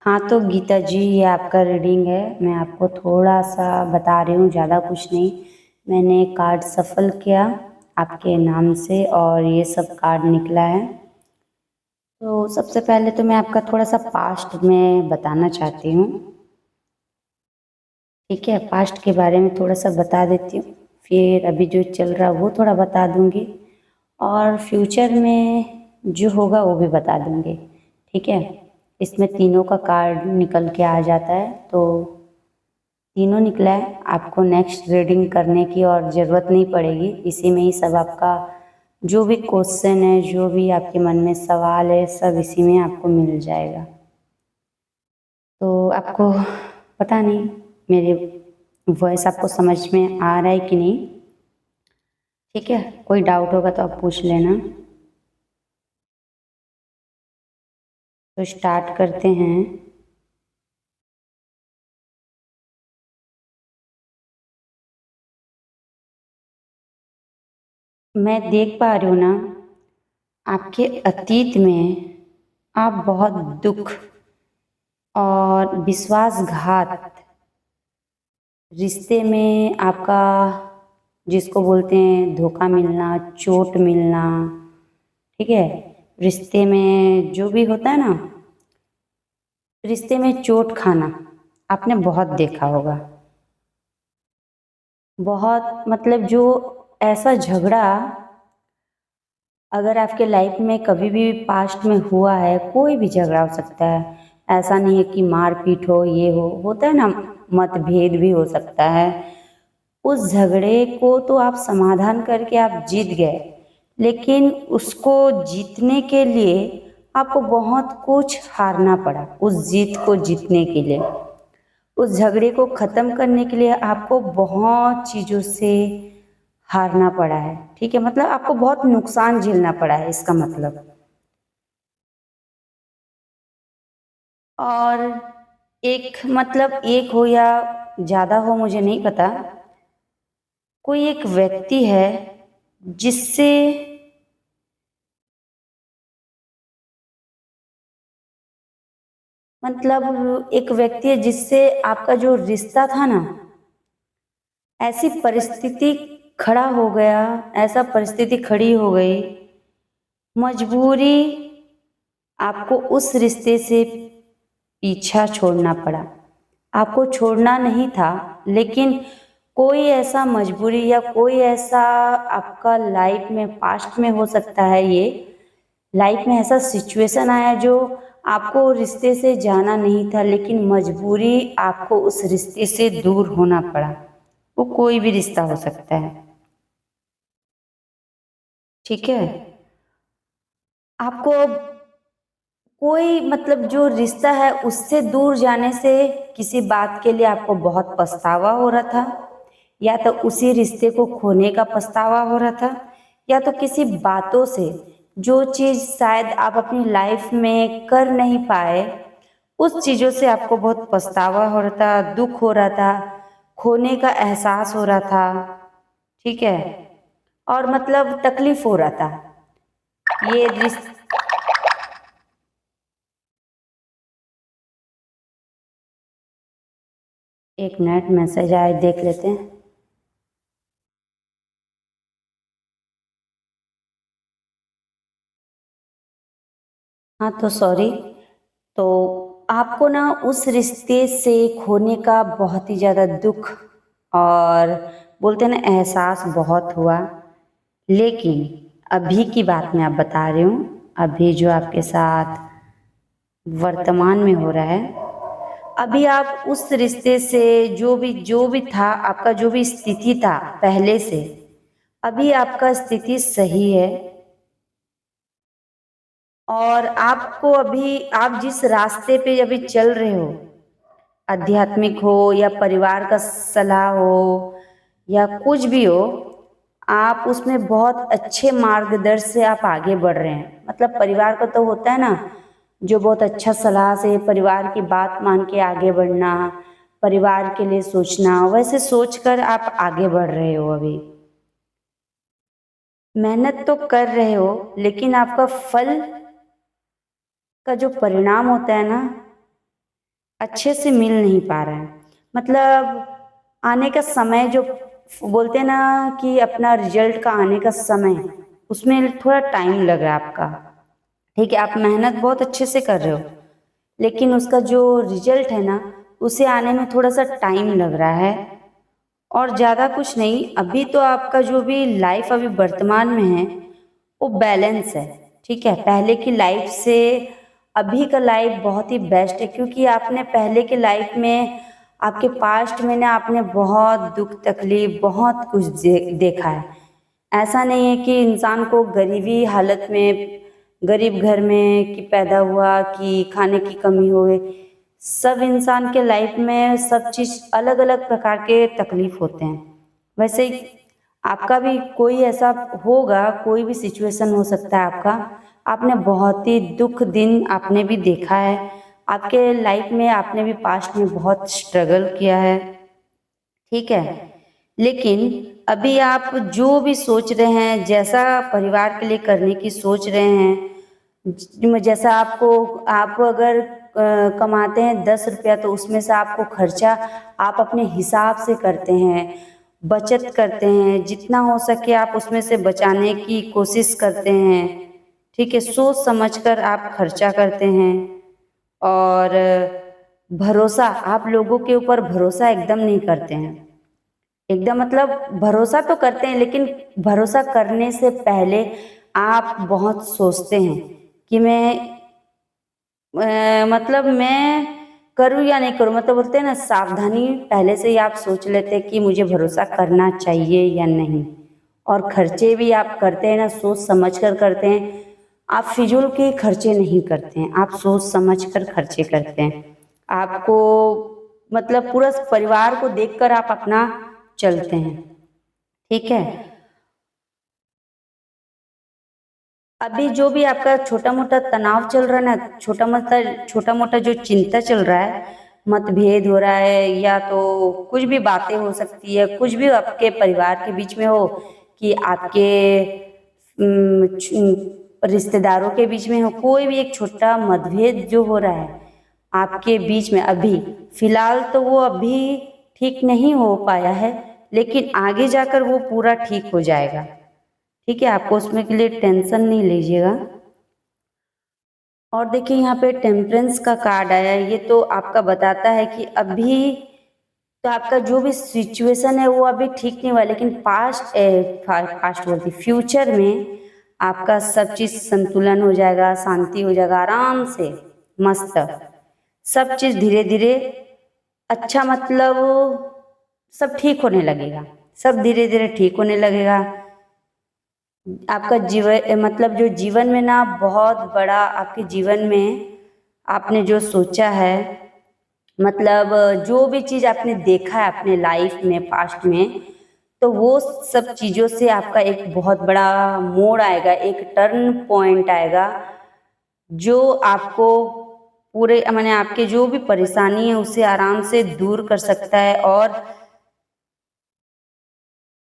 हाँ, तो गीता जी ये आपका रीडिंग है। मैं आपको थोड़ा-सा बता रही हूँ, ज़्यादा कुछ नहीं। मैंने कार्ड सफल किया आपके नाम से और ये सब कार्ड निकला है। तो सबसे पहले तो मैं आपका थोड़ा-सा पास्ट में बताना चाहती हूँ, ठीक है? पास्ट के बारे में थोड़ा-सा बता देती हूँ, फिर अभी जो चल रहा है वो थोड़ा बता दूँगी और फ्यूचर में जो होगा वो भी बता दूँगी, ठीक है? इसमें तीनों का कार्ड निकल के आ जाता है, तो तीनों निकला है। आपको नेक्स्ट रीडिंग करने की और ज़रूरत नहीं पड़ेगी, इसी में ही सब आपका जो भी क्वेश्चन है, जो भी आपके मन में सवाल है, सब इसी में आपको मिल जाएगा। तो आपको पता नहीं मेरे वॉइस आपको समझ में आ रहा है कि नहीं, ठीक है? कोई डाउट होगा तो आप पूछ लेना। तो स्टार्ट करते हैं। मैं देख पा रही हूँ ना, आपके अतीत में आप बहुत दुख और विश्वासघात, रिश्ते में आपका जिसको बोलते हैं धोखा मिलना, चोट मिलना, ठीक है? रिश्ते में जो भी होता है ना, रिश्ते में चोट खाना आपने बहुत देखा होगा। बहुत मतलब जो ऐसा झगड़ा अगर आपके लाइफ में कभी भी पास्ट में हुआ है, कोई भी झगड़ा हो सकता है। ऐसा नहीं है कि मारपीट हो, ये हो, होता है ना, मतभेद भी हो सकता है। उस झगड़े को तो आप समाधान करके आप जीत गए, लेकिन उसको जीतने के लिए आपको बहुत कुछ हारना पड़ा। उस जीत को जीतने के लिए, उस झगड़े को ख़त्म करने के लिए आपको बहुत चीज़ों से हारना पड़ा है, ठीक है? मतलब आपको बहुत नुकसान झेलना पड़ा है, इसका मतलब। और एक मतलब एक हो या ज़्यादा हो मुझे नहीं पता, कोई एक व्यक्ति है जिससे मतलब एक व्यक्ति है जिससे आपका जो रिश्ता था ना, ऐसी परिस्थिति खड़ा हो गया, ऐसा परिस्थिति खड़ी हो गई, मजबूरी आपको उस रिश्ते से पीछा छोड़ना पड़ा। आपको छोड़ना नहीं था, लेकिन कोई ऐसा मजबूरी या कोई ऐसा आपका लाइफ में पास्ट में हो सकता है, ये लाइफ में ऐसा सिचुएशन आया जो आपको रिश्ते से जाना नहीं था, लेकिन मजबूरी आपको उस रिश्ते से दूर होना पड़ा। वो कोई भी रिश्ता हो सकता है, ठीक है? आपको अब कोई मतलब जो रिश्ता है उससे दूर जाने से किसी बात के लिए आपको बहुत पछतावा हो रहा था, या तो उसी रिश्ते को खोने का पछतावा हो रहा था, या तो किसी बातों से जो चीज़ शायद आप अपनी लाइफ में कर नहीं पाए, उस चीज़ों से आपको बहुत पछतावा हो रहा था, दुख हो रहा था, खोने का एहसास हो रहा था, ठीक है? और मतलब तकलीफ हो रहा था। ये रिश्ते एक मिनट, मैसेज आए देख लेते हैं। हाँ, तो सॉरी। तो आपको ना उस रिश्ते से खोने का बहुत ही ज़्यादा दुख और बोलते हैं ना एहसास बहुत हुआ, लेकिन अभी की बात मैं आप बता रही हूँ, अभी जो आपके साथ वर्तमान में हो रहा है, अभी आप उस रिश्ते से जो भी था, आपका जो भी स्थिति था पहले से, अभी आपका स्थिति सही है। और आपको अभी आप जिस रास्ते पे अभी चल रहे हो, आध्यात्मिक हो या परिवार का सलाह हो या कुछ भी हो, आप उसमें बहुत अच्छे मार्गदर्शन से आप आगे बढ़ रहे हैं। मतलब परिवार का तो होता है ना, जो बहुत अच्छा सलाह से परिवार की बात मान के आगे बढ़ना, परिवार के लिए सोचना, वैसे सोचकर आप आगे बढ़ रहे हो। अभी मेहनत तो कर रहे हो, लेकिन आपका फल का जो परिणाम होता है ना, अच्छे से मिल नहीं पा रहा है। मतलब आने का समय जो बोलते हैं ना कि अपना रिजल्ट का आने का समय, उसमें थोड़ा टाइम लग रहा है आपका। ठीक है, आप मेहनत बहुत अच्छे से कर रहे हो, लेकिन उसका जो रिजल्ट है ना, उसे आने में थोड़ा सा टाइम लग रहा है। और ज़्यादा कुछ नहीं, अभी तो आपका जो भी लाइफ अभी वर्तमान में है वो बैलेंस है। ठीक है, पहले की लाइफ से अभी का लाइफ बहुत ही बेस्ट है, क्योंकि आपने पहले की लाइफ में, आपके पास्ट में ना, आपने बहुत दुख तकलीफ बहुत कुछ देखा है। ऐसा नहीं है कि इंसान को गरीबी हालत में, गरीब घर में कि पैदा हुआ कि खाने की कमी हो गई। सब इंसान के लाइफ में सब चीज़ अलग अलग प्रकार के तकलीफ होते हैं। वैसे ही आपका भी कोई ऐसा होगा, कोई भी सिचुएशन हो सकता है आपका। आपने बहुत ही दुख दिन आपने भी देखा है, आपके लाइफ में आपने भी पास्ट में बहुत स्ट्रगल किया है। ठीक है, लेकिन अभी आप जो भी सोच रहे हैं, जैसा परिवार के लिए करने की सोच रहे हैं, जैसा आपको, आप अगर कमाते हैं 10 रुपया, तो उसमें से आपको खर्चा आप अपने हिसाब से करते हैं, बचत करते हैं, जितना हो सके आप उसमें से बचाने की कोशिश करते हैं। ठीक है, सोच समझकर आप खर्चा करते हैं। और भरोसा, आप लोगों के ऊपर भरोसा एकदम नहीं करते हैं। एकदम मतलब भरोसा तो करते हैं, लेकिन भरोसा करने से पहले आप बहुत सोचते हैं कि मतलब मैं करूँ या नहीं करूँ। मतलब बोलते हैं ना, सावधानी पहले से ही आप सोच लेते हैं कि मुझे भरोसा करना चाहिए या नहीं। और खर्चे भी आप करते हैं ना, सोच समझ कर करते हैं। आप फिजूल के खर्चे नहीं करते हैं, आप सोच समझ कर खर्चे करते हैं। आपको मतलब पूरा परिवार को देखकर आप अपना चलते हैं। ठीक है, अभी जो भी आपका छोटा मोटा तनाव चल रहा है ना, छोटा मोटा जो चिंता चल रहा है, मतभेद हो रहा है, या तो कुछ भी बातें हो सकती है, कुछ भी आपके परिवार के बीच में हो, कि आपके रिश्तेदारों के बीच में हो, कोई भी एक छोटा मतभेद जो हो रहा है आपके बीच में, अभी फिलहाल तो वो अभी ठीक नहीं हो पाया है, लेकिन आगे जाकर वो पूरा ठीक हो जाएगा। ठीक है, आपको उसमें के लिए टेंशन नहीं लीजिएगा। और देखिए, यहाँ पे टेम्परेंस का कार्ड आया है, ये तो आपका बताता है कि अभी तो आपका जो भी सिचुएशन है वो अभी ठीक नहीं हुआ, लेकिन पास्ट बोलती, फ्यूचर में आपका सब चीज़ संतुलन हो जाएगा, शांति हो जाएगा, आराम से मस्त सब चीज़ धीरे धीरे अच्छा, मतलब सब ठीक होने लगेगा, सब धीरे धीरे ठीक होने लगेगा। आपका जीवन, मतलब जो जीवन में ना बहुत बड़ा, आपके जीवन में आपने जो सोचा है, मतलब जो भी चीज़ आपने देखा है अपने लाइफ में पास्ट में, तो वो सब चीज़ों से आपका एक बहुत बड़ा मोड़ आएगा, एक टर्न पॉइंट आएगा, जो आपको पूरे माने आपके जो भी परेशानी है उसे आराम से दूर कर सकता है। और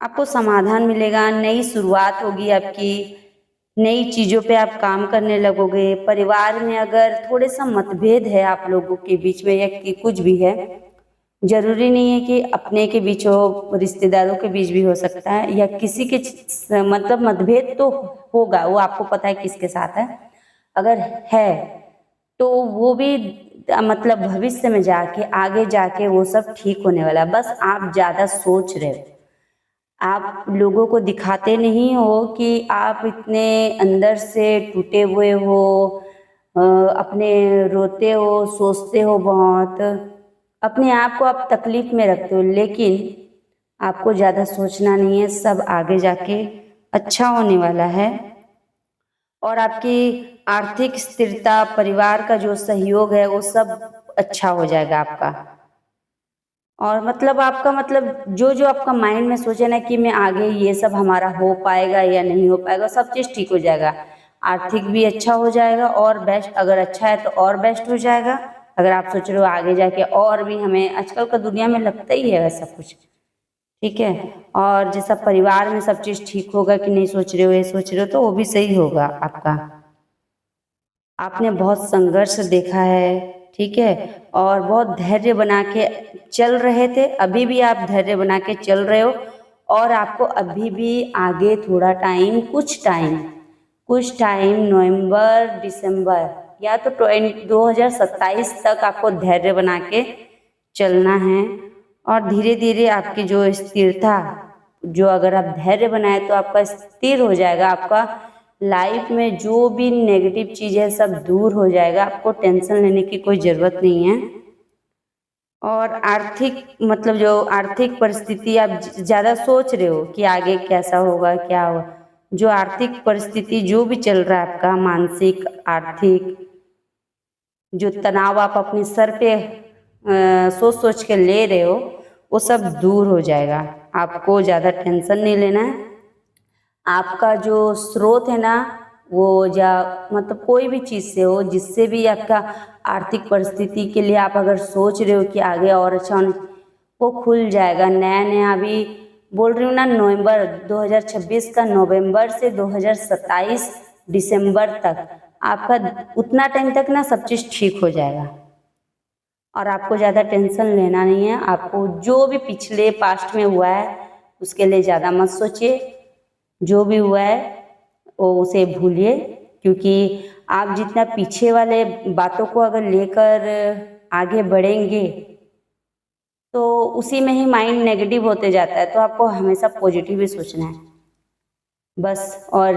आपको समाधान मिलेगा, नई शुरुआत होगी आपकी, नई चीज़ों पे आप काम करने लगोगे। परिवार में अगर थोड़े सा मतभेद है आप लोगों के बीच में, या कि कुछ भी है, जरूरी नहीं है कि अपने के बीच हो, रिश्तेदारों के बीच भी हो सकता है, या किसी के मतलब मतभेद तो होगा, वो आपको पता है किसके साथ है। अगर है तो वो भी मतलब भविष्य में जाके, आगे जाके वो सब ठीक होने वाला है। बस आप ज़्यादा सोच रहे हो, आप लोगों को दिखाते नहीं हो कि आप इतने अंदर से टूटे हुए हो, अपने रोते हो, सोचते हो बहुत, अपने आप को आप तकलीफ में रखते हो, लेकिन आपको ज़्यादा सोचना नहीं है, सब आगे जाके अच्छा होने वाला है। और आपकी आर्थिक स्थिरता, परिवार का जो सहयोग है, वो सब अच्छा हो जाएगा आपका। और मतलब आपका, मतलब जो जो आपका माइंड में सोचे ना कि मैं आगे ये सब हमारा हो पाएगा या नहीं हो पाएगा, सब चीज़ ठीक हो जाएगा। आर्थिक भी अच्छा हो जाएगा, और बेस्ट, अगर अच्छा है तो और बेस्ट हो जाएगा। अगर आप सोच रहे हो आगे जाके और भी, हमें आजकल का दुनिया में लगता ही है वैसा कुछ। ठीक है, और जैसा परिवार में सब चीज़ ठीक होगा कि नहीं सोच रहे हो, ये सोच रहे हो, तो वो भी सही होगा आपका। आपने बहुत संघर्ष देखा है। ठीक है। और बहुत धैर्य बना के चल रहे थे, अभी भी आप धैर्य बना के चल रहे हो, और आपको अभी भी आगे थोड़ा टाइम, कुछ टाइम नवंबर दिसंबर या तो 2027 तक आपको धैर्य बना के चलना है। और धीरे धीरे आपकी जो स्थिरता, जो अगर आप धैर्य बनाए तो आपका स्थिर हो जाएगा, आपका लाइफ में जो भी नेगेटिव चीज़ है सब दूर हो जाएगा, आपको टेंशन लेने की कोई ज़रूरत नहीं है। और आर्थिक मतलब जो आर्थिक परिस्थिति आप ज़्यादा सोच रहे हो कि आगे कैसा होगा क्या होगा, जो आर्थिक परिस्थिति जो भी चल रहा है आपका मानसिक आर्थिक जो तनाव आप अपने सर पे सोच सोच के ले रहे हो वो सब दूर हो जाएगा। आपको ज़्यादा टेंशन नहीं लेना है। आपका जो स्रोत है ना वो मतलब कोई भी चीज़ से हो, जिससे भी आपका आर्थिक परिस्थिति के लिए आप अगर सोच रहे हो कि आगे और अच्छा होना, वो खुल जाएगा। नया नया अभी बोल रही हूँ ना, नवंबर 2026 का नवंबर से 2027 दिसंबर तक आपका उतना टाइम तक ना सब चीज़ ठीक हो जाएगा। और आपको ज़्यादा टेंशन लेना नहीं है। आपको जो भी पिछले पास्ट में हुआ है उसके लिए ज़्यादा मत सोचिए, जो भी हुआ है वो उसे भूलिए, क्योंकि आप जितना पीछे वाले बातों को अगर लेकर आगे बढ़ेंगे तो उसी में ही माइंड नेगेटिव होते जाता है। तो आपको हमेशा पॉजिटिव ही सोचना है बस, और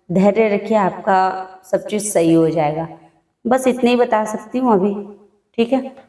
धैर्य रखिए, आपका सब चीज़ सही हो जाएगा। बस इतने ही बता सकती हूँ अभी, ठीक है।